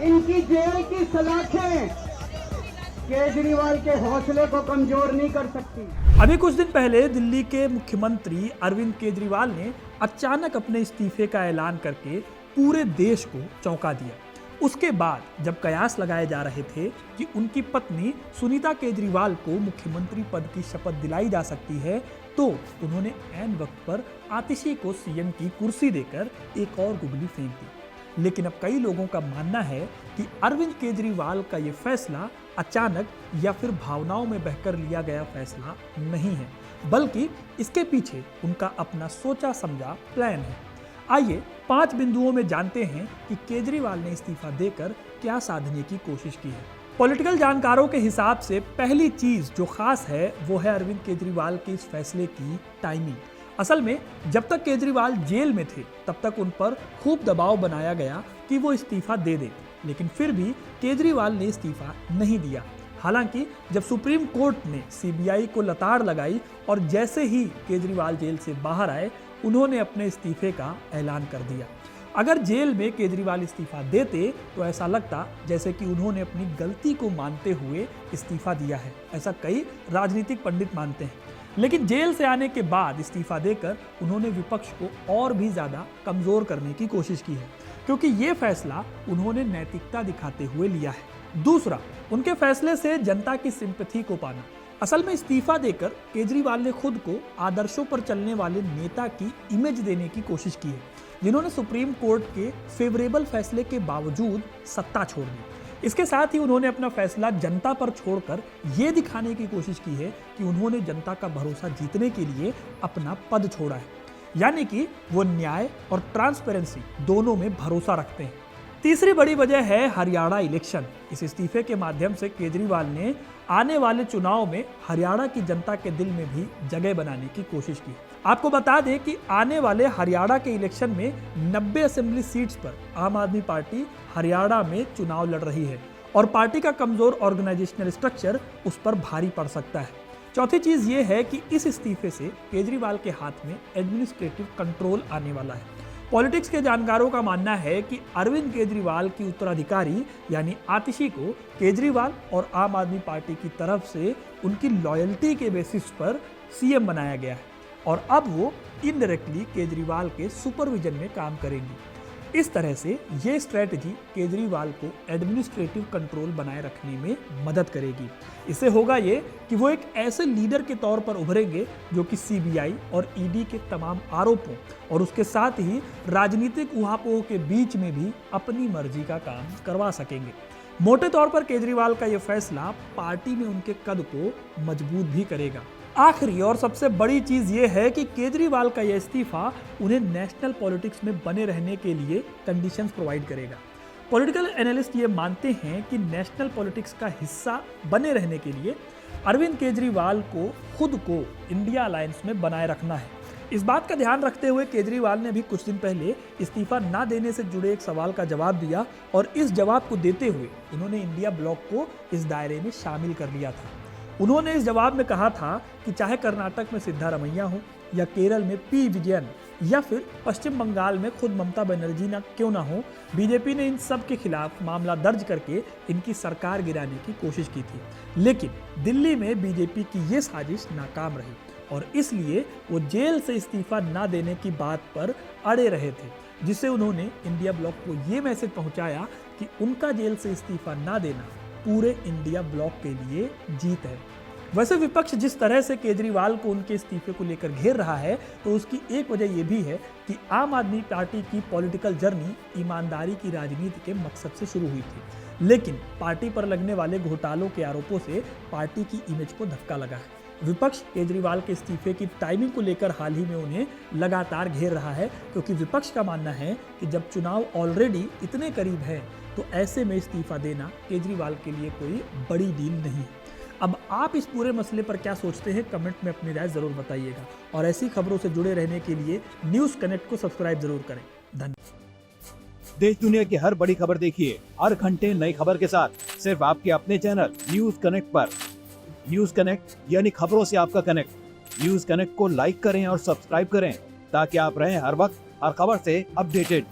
इनकी जेल की सलाखें केजरीवाल के हौसले को कमजोर नहीं कर सकती। अभी कुछ दिन पहले दिल्ली के मुख्यमंत्री अरविंद केजरीवाल ने अचानक अपने इस्तीफे का ऐलान करके पूरे देश को चौंका दिया। उसके बाद जब कयास लगाए जा रहे थे कि उनकी पत्नी सुनीता केजरीवाल को मुख्यमंत्री पद की शपथ दिलाई जा सकती है, तो उन्होंने ऐन वक्त पर आतिशी को सीएम की कुर्सी देकर एक और गुगली फेंक दी। लेकिन अब कई लोगों का मानना है कि अरविंद केजरीवाल का ये फैसला अचानक या फिर भावनाओं में बहकर लिया गया फैसला नहीं है, बल्कि इसके पीछे उनका अपना सोचा समझा प्लान है। आइए 5 बिंदुओं में जानते हैं कि केजरीवाल ने इस्तीफा देकर क्या साधने की कोशिश की है। पॉलिटिकल जानकारों के हिसाब से पहली चीज जो खास है वो है अरविंद केजरीवाल के इस फैसले की टाइमिंग। असल में जब तक केजरीवाल जेल में थे तब तक उन पर खूब दबाव बनाया गया कि वो इस्तीफा दे दें, लेकिन फिर भी केजरीवाल ने इस्तीफा नहीं दिया। हालांकि जब सुप्रीम कोर्ट ने सीबीआई को लताड़ लगाई और जैसे ही केजरीवाल जेल से बाहर आए, उन्होंने अपने इस्तीफे का ऐलान कर दिया। अगर जेल में केजरीवाल इस्तीफा देते तो ऐसा लगता जैसे कि उन्होंने अपनी गलती को मानते हुए इस्तीफा दिया है, ऐसा कई राजनीतिक पंडित मानते हैं। लेकिन जेल से आने के बाद इस्तीफा देकर उन्होंने विपक्ष को और भी ज्यादा कमजोर करने की कोशिश की है, क्योंकि ये फैसला उन्होंने नैतिकता दिखाते हुए लिया है। दूसरा, उनके फैसले से जनता की सिंपैथी को पाना। असल में इस्तीफा देकर केजरीवाल ने खुद को आदर्शों पर चलने वाले नेता की इमेज देने की कोशिश की है, जिन्होंने सुप्रीम कोर्ट के फेवरेबल फैसले के बावजूद सत्ता छोड़ दी। इसके साथ ही उन्होंने अपना फैसला जनता पर छोड़कर यह दिखाने की कोशिश की है कि उन्होंने जनता का भरोसा जीतने के लिए अपना पद छोड़ा है, यानी कि वो न्याय और ट्रांसपेरेंसी दोनों में भरोसा रखते हैं। तीसरी बड़ी वजह है हरियाणा इलेक्शन। इस इस्तीफे के माध्यम से केजरीवाल ने आने वाले चुनाव में हरियाणा की जनता के दिल में भी जगह बनाने की कोशिश की। आपको बता दें कि आने वाले हरियाणा के इलेक्शन में 90 असेंबली सीट्स पर आम आदमी पार्टी हरियाणा में चुनाव लड़ रही है और पार्टी का कमजोर ऑर्गेनाइजेशनल स्ट्रक्चर उस पर भारी पड़ सकता है। चौथी चीज ये है कि इस इस्तीफे से केजरीवाल के हाथ में एडमिनिस्ट्रेटिव कंट्रोल आने वाला है। पॉलिटिक्स के जानकारों का मानना है कि अरविंद केजरीवाल की उत्तराधिकारी यानी आतिशी को केजरीवाल और आम आदमी पार्टी की तरफ से उनकी लॉयल्टी के बेसिस पर सीएम बनाया गया है और अब वो इनडायरेक्टली केजरीवाल के सुपरविजन में काम करेंगी। इस तरह से ये स्ट्रेटजी केजरीवाल को एडमिनिस्ट्रेटिव कंट्रोल बनाए रखने में मदद करेगी। इससे होगा ये कि वो एक ऐसे लीडर के तौर पर उभरेंगे जो कि सीबीआई और ईडी के तमाम आरोपों और उसके साथ ही राजनीतिक उहापोह के बीच में भी अपनी मर्जी का काम करवा सकेंगे। मोटे तौर पर केजरीवाल का यह फैसला पार्टी में उनके कद को मजबूत भी करेगा। आखिरी और सबसे बड़ी चीज ये है कि केजरीवाल का यह इस्तीफा उन्हें नेशनल पॉलिटिक्स में बने रहने के लिए कंडीशंस प्रोवाइड करेगा। पॉलिटिकल एनालिस्ट ये मानते हैं कि नेशनल पॉलिटिक्स का हिस्सा बने रहने के लिए अरविंद केजरीवाल को खुद को इंडिया अलायंस में बनाए रखना है। इस बात का ध्यान रखते हुए केजरीवाल ने भी कुछ दिन पहले इस्तीफा ना देने से जुड़े एक सवाल का जवाब दिया और इस जवाब को देते हुए उन्होंने इंडिया ब्लॉक को इस दायरे में शामिल कर लिया था। उन्होंने इस जवाब में कहा था कि चाहे कर्नाटक में सिद्धारमैया हो या केरल में पी विजयन या फिर पश्चिम बंगाल में खुद ममता बनर्जी ना क्यों ना हो, बीजेपी ने इन सब के खिलाफ मामला दर्ज करके इनकी सरकार गिराने की कोशिश की थी। लेकिन दिल्ली में बीजेपी की ये साजिश नाकाम रही और इसलिए वो जेल से इस्तीफा ना देने की बात पर अड़े रहे थे, जिससे उन्होंने इंडिया ब्लॉक को ये मैसेज पहुंचाया कि उनका जेल से इस्तीफा ना देना पूरे इंडिया ब्लॉक के लिए जीत है। वैसे विपक्ष जिस तरह से केजरीवाल को उनके इस्तीफे को लेकर घेर रहा है, तो उसकी एक वजह यह भी है कि आम आदमी पार्टी की पॉलिटिकल जर्नी ईमानदारी की राजनीति के मकसद से शुरू हुई थी, लेकिन पार्टी पर लगने वाले घोटालों के आरोपों से पार्टी की इमेज को धक्का लगा है। विपक्ष केजरीवाल के इस्तीफे की टाइमिंग को लेकर हाल ही में उन्हें लगातार घेर रहा है, क्योंकि विपक्ष का मानना है कि जब चुनाव ऑलरेडी इतने करीब है तो ऐसे में इस्तीफा देना केजरीवाल के लिए कोई बड़ी डील नहीं है। अब आप इस पूरे मसले पर क्या सोचते हैं, कमेंट में अपनी राय जरूर बताइएगा और ऐसी खबरों से जुड़े रहने के लिए न्यूज़ कनेक्ट को सब्सक्राइब जरूर करें। धन्यवाद। देश दुनिया की हर बड़ी खबर देखिए हर घंटे नई खबर के साथ सिर्फ आपके अपने चैनल न्यूज़ कनेक्ट पर। न्यूज़ कनेक्ट यानी खबरों से आपका कनेक्ट। न्यूज़ कनेक्ट को लाइक करें और सब्सक्राइब करें ताकि आप रहें हर वक्त हर खबर से अपडेटेड।